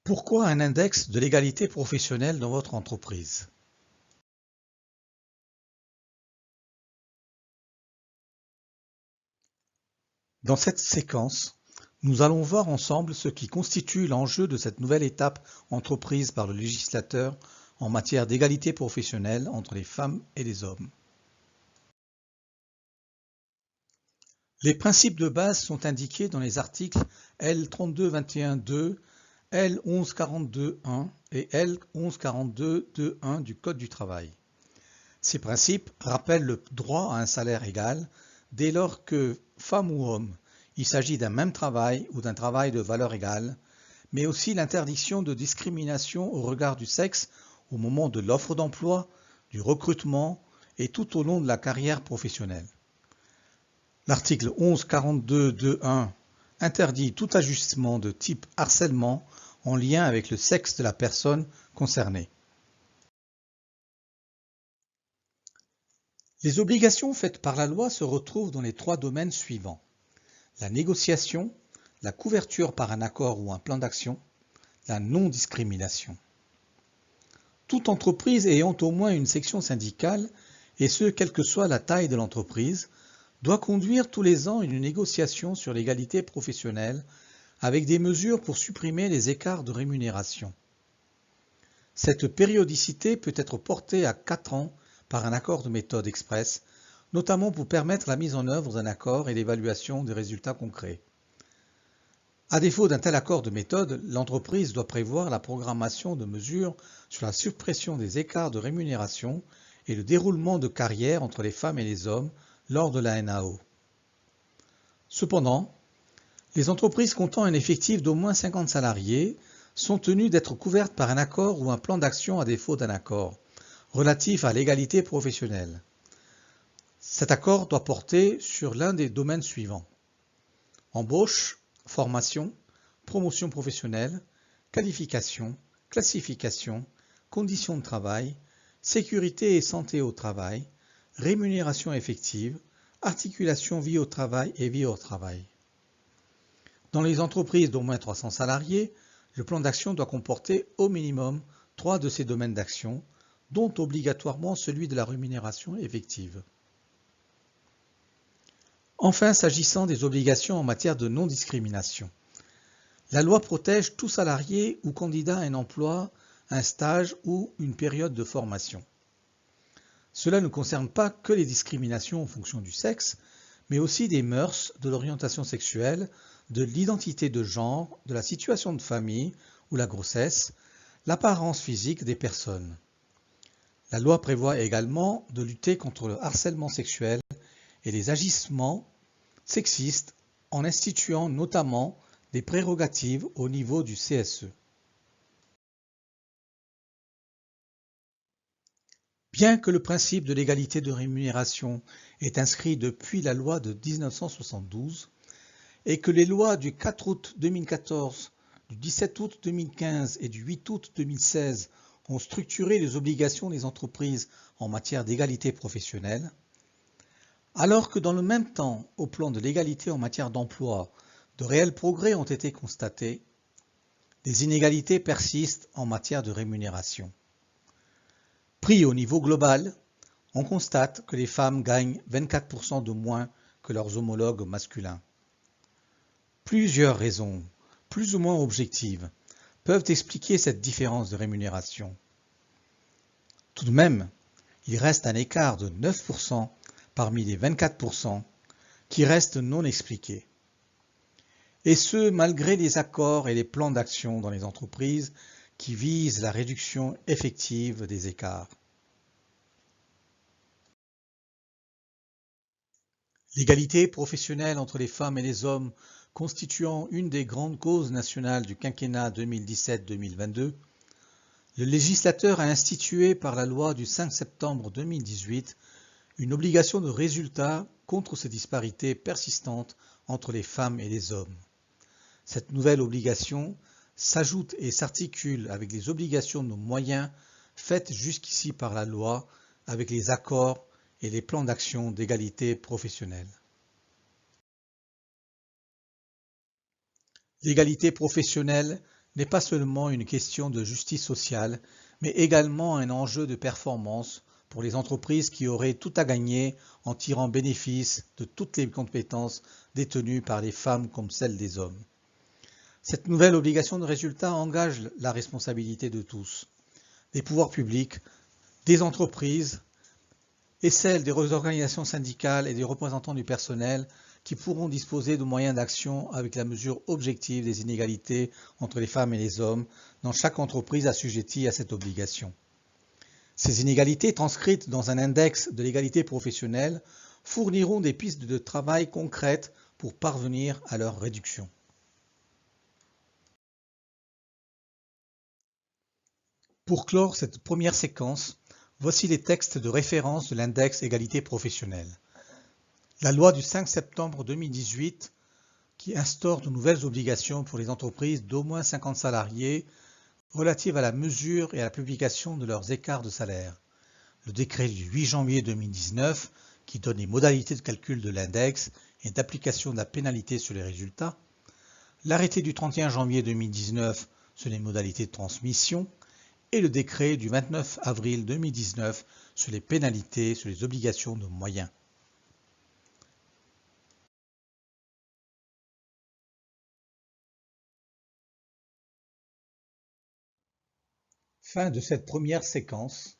Pourquoi un index de l'égalité professionnelle dans votre entreprise? Dans cette séquence, nous allons voir ensemble ce qui constitue l'enjeu de cette nouvelle étape entreprise par le législateur en matière d'égalité professionnelle entre les femmes et les hommes. Les principes de base sont indiqués dans les articles L. 3221-2, L. 1142-1 et L. 1142-2-1 du Code du travail. Ces principes rappellent le droit à un salaire égal dès lors que, femme ou homme, il s'agit d'un même travail ou d'un travail de valeur égale, mais aussi l'interdiction de discrimination au regard du sexe au moment de l'offre d'emploi, du recrutement et tout au long de la carrière professionnelle. L'article 1142.2.1 interdit tout ajustement de type harcèlement en lien avec le sexe de la personne concernée. Les obligations faites par la loi se retrouvent dans les trois domaines suivants: la négociation, la couverture par un accord ou un plan d'action, la non-discrimination. Toute entreprise ayant au moins une section syndicale, et ce quelle que soit la taille de l'entreprise, doit conduire tous les ans une négociation sur l'égalité professionnelle avec des mesures pour supprimer les écarts de rémunération. Cette périodicité peut être portée à 4 ans par un accord de méthode express, notamment pour permettre la mise en œuvre d'un accord et l'évaluation des résultats concrets. À défaut d'un tel accord de méthode, l'entreprise doit prévoir la programmation de mesures sur la suppression des écarts de rémunération et le déroulement de carrière entre les femmes et les hommes lors de la NAO. Cependant, les entreprises comptant un effectif d'au moins 50 salariés sont tenues d'être couvertes par un accord ou un plan d'action à défaut d'un accord relatif à l'égalité professionnelle. Cet accord doit porter sur l'un des domaines suivants: embauche, formation, promotion professionnelle, qualification, classification, conditions de travail, sécurité et santé au travail, rémunération effective, articulation vie au travail et vie hors travail. Dans les entreprises d'au moins 300 salariés, le plan d'action doit comporter au minimum 3 de ces domaines d'action, dont obligatoirement celui de la rémunération effective. Enfin, s'agissant des obligations en matière de non-discrimination, la loi protège tout salarié ou candidat à un emploi, un stage ou une période de formation. Cela ne concerne pas que les discriminations en fonction du sexe, mais aussi des mœurs, de l'orientation sexuelle, de l'identité de genre, de la situation de famille ou la grossesse, l'apparence physique des personnes. La loi prévoit également de lutter contre le harcèlement sexuel et les agissements sexistes en instituant notamment des prérogatives au niveau du CSE. Bien que le principe de l'égalité de rémunération est inscrit depuis la loi de 1972 et que les lois du 4 août 2014, du 17 août 2015 et du 8 août 2016 ont structuré les obligations des entreprises en matière d'égalité professionnelle, alors que dans le même temps, au plan de l'égalité en matière d'emploi, de réels progrès ont été constatés, des inégalités persistent en matière de rémunération. Pris au niveau global, on constate que les femmes gagnent 24% de moins que leurs homologues masculins. Plusieurs raisons, plus ou moins objectives, peuvent expliquer cette différence de rémunération. Tout de même, il reste un écart de 9% parmi les 24% qui restent non expliqués. Et ce, malgré les accords et les plans d'action dans les entreprises qui visent la réduction effective des écarts. L'égalité professionnelle entre les femmes et les hommes constituant une des grandes causes nationales du quinquennat 2017-2022, le législateur a institué par la loi du 5 septembre 2018 une obligation de résultat contre ces disparités persistantes entre les femmes et les hommes. Cette nouvelle obligation s'ajoute et s'articule avec les obligations de moyens faites jusqu'ici par la loi avec les accords et les plans d'action d'égalité professionnelle. L'égalité professionnelle n'est pas seulement une question de justice sociale, mais également un enjeu de performance pour les entreprises qui auraient tout à gagner en tirant bénéfice de toutes les compétences détenues par les femmes comme celles des hommes. Cette nouvelle obligation de résultat engage la responsabilité de tous, des pouvoirs publics, des entreprises et celle des organisations syndicales et des représentants du personnel qui pourront disposer de moyens d'action avec la mesure objective des inégalités entre les femmes et les hommes dans chaque entreprise assujettie à cette obligation. Ces inégalités, transcrites dans un index de l'égalité professionnelle, fourniront des pistes de travail concrètes pour parvenir à leur réduction. Pour clore cette première séquence, voici les textes de référence de l'index égalité professionnelle. La loi du 5 septembre 2018 qui instaure de nouvelles obligations pour les entreprises d'au moins 50 salariés relatives à la mesure et à la publication de leurs écarts de salaire. Le décret du 8 janvier 2019 qui donne les modalités de calcul de l'index et d'application de la pénalité sur les résultats. L'arrêté du 31 janvier 2019 sur les modalités de transmission et le décret du 29 avril 2019 sur les pénalités sur les obligations de moyens. Fin de cette première séquence.